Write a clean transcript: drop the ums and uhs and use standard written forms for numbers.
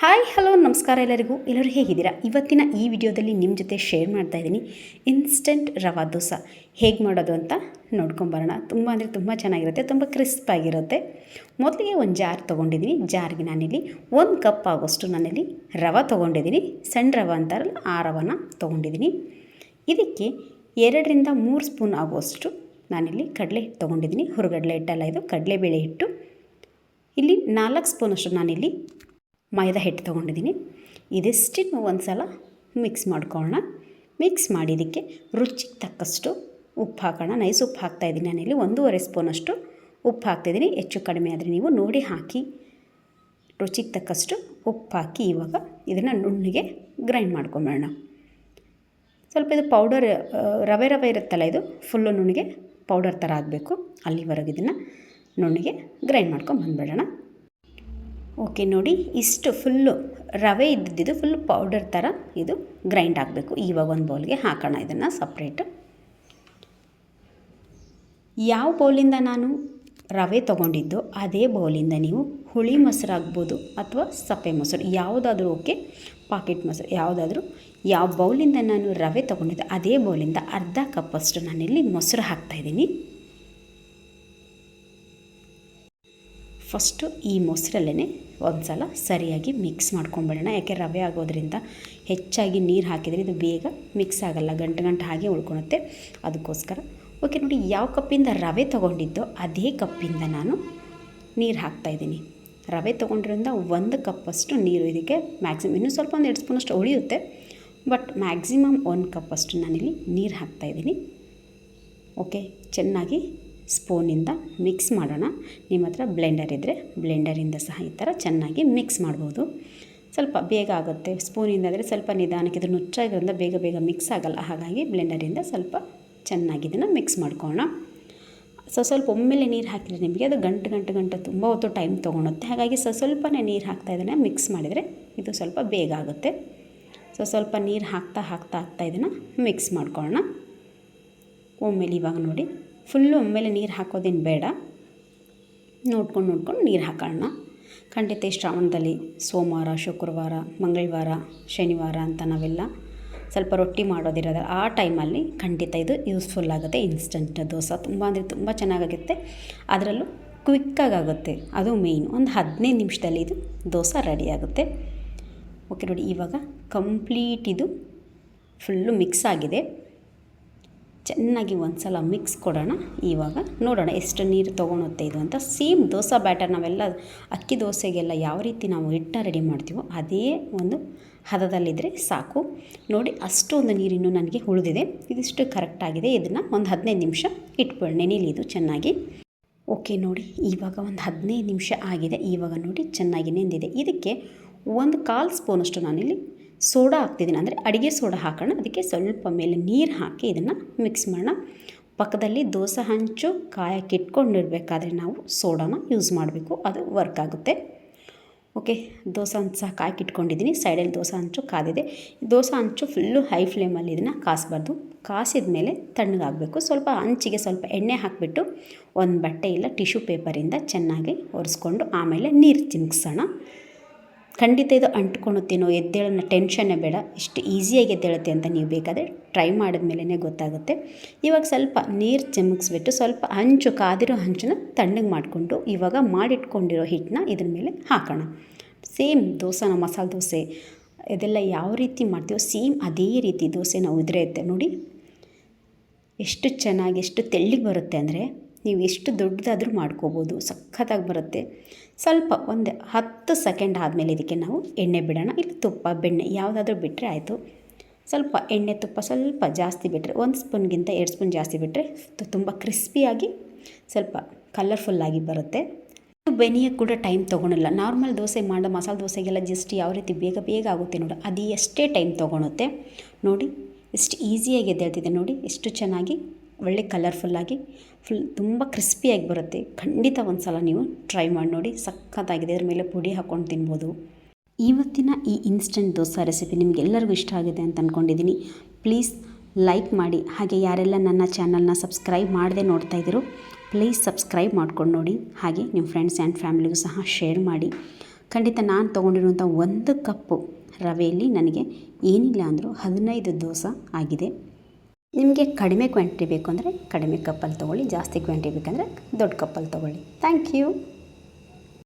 Hi hello ನಮಸ್ಕಾರ ಎಲ್ಲರೂ ಹೇಗಿದ್ದೀರಾ? ಇವತ್ತಿನ ಈ ವಿಡಿಯೋದಲ್ಲಿ ನಿಮ್ಮ ಜೊತೆ ಶೇರ್ ಮಾಡ್ತಾ ಇದ್ದೀನಿ ಇನ್ಸ್ಟೆಂಟ್ ರವಾ ದೋಸೆ ಹೇಗೆ ಮಾಡೋದು ಅಂತ ನೋಡ್ಕೊಂಬರೋಣ. ತುಂಬ ಅಂದರೆ ತುಂಬ ಚೆನ್ನಾಗಿರುತ್ತೆ, ತುಂಬ ಕ್ರಿಸ್ಪಾಗಿರುತ್ತೆ. ಮೊದಲಿಗೆ ಒಂದು ಜಾರ್ ತೊಗೊಂಡಿದ್ದೀನಿ. ಜಾರ್ಗೆ ನಾನಿಲ್ಲಿ 1 ಕಪ್ ಆಗೋಷ್ಟು ನಾನಿಲ್ಲಿ ರವೆ ತೊಗೊಂಡಿದ್ದೀನಿ. ಸಣ್ಣ ರವೆ ಅಂತಾರಲ್ಲ ಆ ರವೆನ ತೊಗೊಂಡಿದ್ದೀನಿ. ಇದಕ್ಕೆ 2ರಿಂದ 3 ಸ್ಪೂನ್ ಆಗುವಷ್ಟು ನಾನಿಲ್ಲಿ ಕಡಲೆ ಹಿಟ್ಟು ತೊಗೊಂಡಿದ್ದೀನಿ. ಹುರುಗಡಲೆ ಹಿಟ್ಟಲ್ಲ, ಇದು ಕಡಲೆಬೇಳೆ ಹಿಟ್ಟು. ಇಲ್ಲಿ 4 ಸ್ಪೂನಷ್ಟು ನಾನಿಲ್ಲಿ ಮೈದಾ ಹಿಟ್ಟು ತೊಗೊಂಡಿದ್ದೀನಿ. ಇದಿಷ್ಟನ್ನು ಒಂದು ಸಲ ಮಿಕ್ಸ್ ಮಾಡ್ಕೊಳ್ಳೋಣ. ಮಿಕ್ಸ್ ಮಾಡಿ ಇದಕ್ಕೆ ರುಚಿಗೆ ತಕ್ಕಷ್ಟು ಉಪ್ಪು ಹಾಕೋಣ. ನೈಸ್ ಉಪ್ಪು ಹಾಕ್ತಾಯಿದ್ದೀನಿ. ನಾನಿಲ್ಲಿ 1.5 ಸ್ಪೂನಷ್ಟು ಉಪ್ಪು ಹಾಕ್ತಾಯಿದ್ದೀನಿ. ಹೆಚ್ಚು ಕಡಿಮೆ ಆದರೆ ನೀವು ನೋಡಿ ಹಾಕಿ. ರುಚಿಗೆ ತಕ್ಕಷ್ಟು ಉಪ್ಪು ಹಾಕಿ ಇವಾಗ ಇದನ್ನು ನುಣ್ಣಗೆ ಗ್ರೈಂಡ್ ಮಾಡ್ಕೊಂಬೇಡ. ಸ್ವಲ್ಪ ಇದು ಪೌಡರ್ ರವೆ ಇರುತ್ತಲ್ಲ, ಇದು ಫುಲ್ಲು ನುಣ್ಣಗೆ ಪೌಡರ್ ಥರ ಆಗಬೇಕು. ಅಲ್ಲಿವರೆಗೆ ಇದನ್ನು ನುಣ್ಣಗೆ ಗ್ರೈಂಡ್ ಮಾಡ್ಕೊಂಡು ಬಂದುಬಿಡೋಣ. ಓಕೆ, ನೋಡಿ ಇಷ್ಟು ಫುಲ್ಲು ರವೆ ಇದ್ದಿದ್ದು ಫುಲ್ ಪೌಡರ್ ಥರ ಇದು ಗ್ರೈಂಡ್ ಆಗಬೇಕು. ಇವಾಗ ಒಂದು ಬೌಲ್ಗೆ ಹಾಕೋಣ ಇದನ್ನು ಸಪ್ರೇಟು. ಯಾವ ಬೌಲಿಂದ ನಾನು ರವೆ ತೊಗೊಂಡಿದ್ದು ಅದೇ ಬೌಲಿಂದ ನೀವು ಹುಳಿ ಮೊಸರು ಆಗ್ಬೋದು ಅಥವಾ ಸಪ್ಪೆ ಮೊಸರು ಯಾವುದಾದ್ರೂ ಓಕೆ, ಪಾಕೆಟ್ ಮೊಸರು ಯಾವುದಾದ್ರೂ, ಯಾವ ಬೌಲಿಂದ ನಾನು ರವೆ ತೊಗೊಂಡಿದ್ದು ಅದೇ ಬೌಲಿಂದ ಅರ್ಧ ಕಪ್ಪಷ್ಟು ನಾನಿಲ್ಲಿ ಮೊಸರು ಹಾಕ್ತಾಯಿದ್ದೀನಿ. ಫಸ್ಟು ಈ ಮೊಸರಲ್ಲೇ ಒಂದು ಸಲ ಸರಿಯಾಗಿ ಮಿಕ್ಸ್ ಮಾಡ್ಕೊಂಬಿಡೋಣ. ಯಾಕೆ ರವೆ ಆಗೋದ್ರಿಂದ ಹೆಚ್ಚಾಗಿ ನೀರು ಹಾಕಿದರೆ ಇದು ಬೇಗ ಮಿಕ್ಸ್ ಆಗೋಲ್ಲ, ಗಂಟು ಹಾಗೆ ಉಳ್ಕೊಳುತ್ತೆ. ಅದಕ್ಕೋಸ್ಕರ ಓಕೆ, ನೋಡಿ ಯಾವ ಕಪ್ಪಿಂದ ರವೆ ತೊಗೊಂಡಿದ್ದೋ ಅದೇ ಕಪ್ಪಿಂದ ನಾನು ನೀರು ಹಾಕ್ತಾಯಿದ್ದೀನಿ. ರವೆ ತೊಗೊಂಡ್ರಿಂದ 1 ಕಪ್ಪಷ್ಟು ನೀರು ಇದಕ್ಕೆ ಮ್ಯಾಕ್ಸಿಮಮ್, ಇನ್ನೂ ಸ್ವಲ್ಪ 1-2 ಸ್ಪೂನಷ್ಟು ಉಳಿಯುತ್ತೆ, ಬಟ್ ಮ್ಯಾಕ್ಸಿಮಮ್ 1 ಕಪ್ಪಷ್ಟು ನಾನಿಲ್ಲಿ ನೀರು ಹಾಕ್ತಾಯಿದ್ದೀನಿ. ಓಕೆ, ಚೆನ್ನಾಗಿ ಸ್ಪೂನಿಂದ ಮಿಕ್ಸ್ ಮಾಡೋಣ. ನಿಮ್ಮ ಹತ್ರ ಬ್ಲೆಂಡರ್ ಇದ್ದರೆ ಬ್ಲೆಂಡರಿಂದ ಸಹ ಈ ಥರ ಚೆನ್ನಾಗಿ ಮಿಕ್ಸ್ ಮಾಡ್ಬೋದು. ಸ್ವಲ್ಪ ಬೇಗ ಆಗುತ್ತೆ. ಸ್ಪೂನಿಂದ ಆದರೆ ಸ್ವಲ್ಪ ನಿಧಾನಕ್ಕೆ, ಇದು ನುಚ್ಚಾಗಿರೋದ್ರಿಂದ ಬೇಗ ಮಿಕ್ಸ್ ಆಗೋಲ್ಲ. ಹಾಗಾಗಿ ಬ್ಲೆಂಡರಿಂದ ಸ್ವಲ್ಪ ಚೆನ್ನಾಗಿ ಇದನ್ನು ಮಿಕ್ಸ್ ಮಾಡ್ಕೊಳ್ಳೋಣ. ಸ್ವಲ್ಪ ಒಮ್ಮೆಲೆ ನೀರು ಹಾಕಿದರೆ ನಿಮಗೆ ಅದು ಗಂಟು ತುಂಬ ಹೊತ್ತು ಟೈಮ್ ತೊಗೊಳುತ್ತೆ. ಹಾಗಾಗಿ ಸ್ವಲ್ಪನೇ ನೀರು ಹಾಕ್ತಾ ಮಿಕ್ಸ್ ಮಾಡಿದರೆ ಇದು ಸ್ವಲ್ಪ ಬೇಗ ಆಗುತ್ತೆ. ಸ್ವಲ್ಪ ನೀರು ಹಾಕ್ತಾ ಇದನ್ನು ಮಿಕ್ಸ್ ಮಾಡ್ಕೊಳ್ಳೋಣ. ಒಮ್ಮೆಲೆ ಇವಾಗ ನೋಡಿ ಫುಲ್ಲು ಒಮ್ಮೆಲೆ ನೀರು ಹಾಕೋದೇನು ಬೇಡ, ನೋಡ್ಕೊಂಡು ನೀರು ಹಾಕೋಣ. ಖಂಡಿತ ಈ ಶ್ರಾವಣದಲ್ಲಿ ಸೋಮವಾರ, ಶುಕ್ರವಾರ, ಮಂಗಳವಾರ, ಶನಿವಾರ ಅಂತ ನಾವೆಲ್ಲ ಸ್ವಲ್ಪ ರೊಟ್ಟಿ ಮಾಡೋದಿರೋದು, ಆ ಟೈಮಲ್ಲಿ ಖಂಡಿತ ಇದು ಯೂಸ್ಫುಲ್ ಆಗುತ್ತೆ. ಇನ್ಸ್ಟಂಟ್ ದೋಸೆ ತುಂಬ ಅಂದರೆ ತುಂಬ ಚೆನ್ನಾಗಾಗುತ್ತೆ. ಅದರಲ್ಲೂ ಕ್ವಿಕ್ಕಾಗುತ್ತೆ, ಅದು ಮೇಯ್ನು. ಒಂದು 15 ನಿಮಿಷದಲ್ಲಿ ಇದು ದೋಸೆ ರೆಡಿ ಆಗುತ್ತೆ. ಓಕೆ, ನೋಡಿ ಇವಾಗ ಕಂಪ್ಲೀಟ್ ಇದು ಫುಲ್ಲು ಮಿಕ್ಸ್ ಆಗಿದೆ. ಚೆನ್ನಾಗಿ ಒಂದು ಸಲ ಮಿಕ್ಸ್ ಕೊಡೋಣ. ಇವಾಗ ನೋಡೋಣ ಎಷ್ಟು ನೀರು ತೊಗೊಳುತ್ತೆ ಇದು ಅಂತ. ಸೇಮ್ ದೋಸೆ ಬ್ಯಾಟರ್ ನಾವೆಲ್ಲ ಅಕ್ಕಿ ದೋಸೆಗೆಲ್ಲ ಯಾವ ರೀತಿ ನಾವು ಹಿಟ್ಟನ್ನ ರೆಡಿ ಮಾಡ್ತೀವೋ ಅದೇ ಒಂದು ಹದದಲ್ಲಿದ್ದರೆ ಸಾಕು. ನೋಡಿ ಅಷ್ಟೊಂದು ನೀರಿನ್ನು ನನಗೆ ಉಳಿದಿದೆ. ಇದಿಷ್ಟು ಕರೆಕ್ಟಾಗಿದೆ. ಇದನ್ನು ಒಂದು 15 ನಿಮಿಷ ಇಟ್ಬಿಡೋಣ, ನೆನೆಯಲಿ ಇದು ಚೆನ್ನಾಗಿ. ಓಕೆ, ನೋಡಿ ಇವಾಗ ಒಂದು 15 ನಿಮಿಷ ಆಗಿದೆ. ಇವಾಗ ನೋಡಿ ಚೆನ್ನಾಗಿ ನೆಂದಿದೆ. ಇದಕ್ಕೆ 1/4 ಸ್ಪೂನಷ್ಟು ನಾನಿಲ್ಲಿ ಸೋಡಾ ಹಾಕ್ತಿದ್ದೀನಿ, ಅಂದರೆ ಅಡುಗೆ ಸೋಡಾ ಹಾಕೋಣ. ಅದಕ್ಕೆ ಸ್ವಲ್ಪ ಮೇಲೆ ನೀರು ಹಾಕಿ ಇದನ್ನು ಮಿಕ್ಸ್ ಮಾಡೋಣ. ಪಕ್ಕದಲ್ಲಿ ದೋಸೆ ಹಂಚು ಕಾಯಕ್ಕೆ ಇಟ್ಕೊಂಡಿರಬೇಕಾದ್ರೆ ನಾವು ಸೋಡಾನ ಯೂಸ್ ಮಾಡಬೇಕು, ಅದು ವರ್ಕ್ ಆಗುತ್ತೆ. ಓಕೆ, ದೋಸೆ ಹಂಚು ಸಹ ಕಾಯಕ್ಕೆ ಇಟ್ಕೊಂಡಿದ್ದೀನಿ. ಸೈಡಲ್ಲಿ ದೋಸೆ ಹಂಚು ಕಾದಿದೆ. ದೋಸೆ ಹಂಚು ಫುಲ್ಲು ಹೈ ಫ್ಲೇಮಲ್ಲಿ ಇದನ್ನು ಕಾಸಬಾರ್ದು. ಕಾಸಿದ ಮೇಲೆ ತಣ್ಣಗಾಗಬೇಕು. ಸ್ವಲ್ಪ ಹಂಚಿಗೆ ಸ್ವಲ್ಪ ಎಣ್ಣೆ ಹಾಕಿಬಿಟ್ಟು ಒಂದು ಬಟ್ಟೆ ಇಲ್ಲ ಟಿಶ್ಯೂ ಪೇಪರಿಂದ ಚೆನ್ನಾಗಿ ಒರೆಸ್ಕೊಂಡು ಆಮೇಲೆ ನೀರು ಚಿಮ್ಕಿಸೋಣ. ಖಂಡಿತ ಇದು ಅಂಟ್ಕೊಳುತ್ತೇನೋ, ಎದ್ದೇಳೋ ಟೆನ್ಷನ್ನೇ ಬೇಡ. ಇಷ್ಟು ಈಸಿಯಾಗಿ ಎದ್ದೇಳುತ್ತೆ ಅಂತ ನೀವು ಬೇಕಾದರೆ ಟ್ರೈ ಮಾಡಿದ ಮೇಲೇ ಗೊತ್ತಾಗುತ್ತೆ. ಇವಾಗ ಸ್ವಲ್ಪ ನೀರು ಚಿಮ್ಕಿಸ್ಬಿಟ್ಟು ಸ್ವಲ್ಪ ಹಂಚು, ಕಾದಿರೋ ಹಂಚನ್ನ ತಣ್ಣಗೆ ಮಾಡಿಕೊಂಡು ಇವಾಗ ಮಾಡಿಟ್ಕೊಂಡಿರೋ ಹಿಟ್ಟನ್ನ ಇದ್ರ ಮೇಲೆ ಹಾಕೋಣ. ಸೇಮ್ ದೋಸೆನ, ಮಸಾಲೆ ದೋಸೆ ಇದೆಲ್ಲ ಯಾವ ರೀತಿ ಮಾಡ್ತೀವೋ ಸೇಮ್ ಅದೇ ರೀತಿ ದೋಸೆ ನಾವು ಉದುರೆಯುತ್ತೆ ನೋಡಿ. ಎಷ್ಟು ಚೆನ್ನಾಗಿ, ಎಷ್ಟು ತೆಳ್ಳಗೆ ಬರುತ್ತೆ ಅಂದರೆ ನೀವು ಎಷ್ಟು ದೊಡ್ಡದಾದರೂ ಮಾಡ್ಕೋಬೋದು, ಸಖತ್ತಾಗಿ ಬರುತ್ತೆ. ಸ್ವಲ್ಪ ಒಂದು 10 ಸೆಕೆಂಡ್ ಆದಮೇಲೆ ಇದಕ್ಕೆ ನಾವು ಎಣ್ಣೆ ಬಿಡೋಣ. ಇಲ್ಲಿ ತುಪ್ಪ, ಬೆಣ್ಣೆ ಯಾವುದಾದ್ರೂ ಬಿಟ್ಟರೆ ಆಯಿತು. ಸ್ವಲ್ಪ ಎಣ್ಣೆ, ತುಪ್ಪ ಸ್ವಲ್ಪ ಜಾಸ್ತಿ ಬಿಟ್ಟರೆ, 1 ಸ್ಪೂನ್ಗಿಂತ 2 ಸ್ಪೂನ್ ಜಾಸ್ತಿ ಬಿಟ್ಟರೆ ತುಂಬ ಕ್ರಿಸ್ಪಿಯಾಗಿ ಸ್ವಲ್ಪ ಕಲರ್ಫುಲ್ಲಾಗಿ ಬರುತ್ತೆ. ಬೆನಿಯೋಕ್ಕೆ ಕೂಡ ಟೈಮ್ ತೊಗೊಳಲ್ಲ. ನಾರ್ಮಲ್ ದೋಸೆ ಮಾಡೋ ಮಸಾಲೆ ದೋಸೆಗೆಲ್ಲ ಜಸ್ಟ್ ಯಾವ ರೀತಿ ಬೇಗ ಆಗುತ್ತೆ ನೋಡಿ, ಅದು ಎಷ್ಟೇ ಟೈಮ್ ತೊಗೊಳುತ್ತೆ. ನೋಡಿ ಎಷ್ಟು ಈಸಿಯಾಗಿ ಎದ್ದೇಳ್ತಿದೆ ನೋಡಿ, ಎಷ್ಟು ಚೆನ್ನಾಗಿ ಒಳ್ಳೆ ಕಲರ್ಫುಲ್ಲಾಗಿ ತುಂಬ ಕ್ರಿಸ್ಪಿಯಾಗಿ ಬರುತ್ತೆ. ಖಂಡಿತ ಒಂದು ಸಲ ನೀವು ಟ್ರೈ ಮಾಡಿ ನೋಡಿ, ಸಖತ್ತಾಗಿದೆ. ಅದ್ರ ಮೇಲೆ ಪುಡಿ ಹಾಕ್ಕೊಂಡು ತಿನ್ಬೋದು. ಇವತ್ತಿನ ಈ ಇನ್ಸ್ಟೆಂಟ್ ದೋಸೆ ರೆಸಿಪಿ ನಿಮಗೆಲ್ಲರಿಗೂ ಇಷ್ಟ ಆಗಿದೆ ಅಂತ ಅಂದ್ಕೊಂಡಿದ್ದೀನಿ. ಪ್ಲೀಸ್ ಲೈಕ್ ಮಾಡಿ. ಹಾಗೆ ಯಾರೆಲ್ಲ ನನ್ನ ಚಾನಲ್ನ ಸಬ್ಸ್ಕ್ರೈಬ್ ಮಾಡದೆ ನೋಡ್ತಾ ಇದ್ದೀರೋ ಪ್ಲೀಸ್ ಸಬ್ಸ್ಕ್ರೈಬ್ ಮಾಡ್ಕೊಂಡು ನೋಡಿ. ಹಾಗೆ ನಿಮ್ಮ ಫ್ರೆಂಡ್ಸ್ ಆ್ಯಂಡ್ ಫ್ಯಾಮಿಲಿಗೂ ಸಹ ಶೇರ್ ಮಾಡಿ. ಖಂಡಿತ ನಾನು ತೊಗೊಂಡಿರುವಂಥ 1 ಕಪ್ಪು ರವೆಯಲ್ಲಿ ನನಗೆ ಏನಿಲ್ಲ ಅಂದರೂ 15 ದೋಸೆ ಆಗಿದೆ. ನಿಮಗೆ ಕಡಿಮೆ ಕ್ವಾಂಟಿಟಿ ಬೇಕು ಅಂದರೆ ಕಡಿಮೆ ಕಪ್ಪಲ್ಲಿ ತೊಗೊಳ್ಳಿ, ಜಾಸ್ತಿ ಕ್ವಾಂಟಿಟಿ ಬೇಕಂದರೆ ದೊಡ್ಡ ಕಪ್ಪಲ್ಲಿ ತೊಗೊಳ್ಳಿ. Thank you.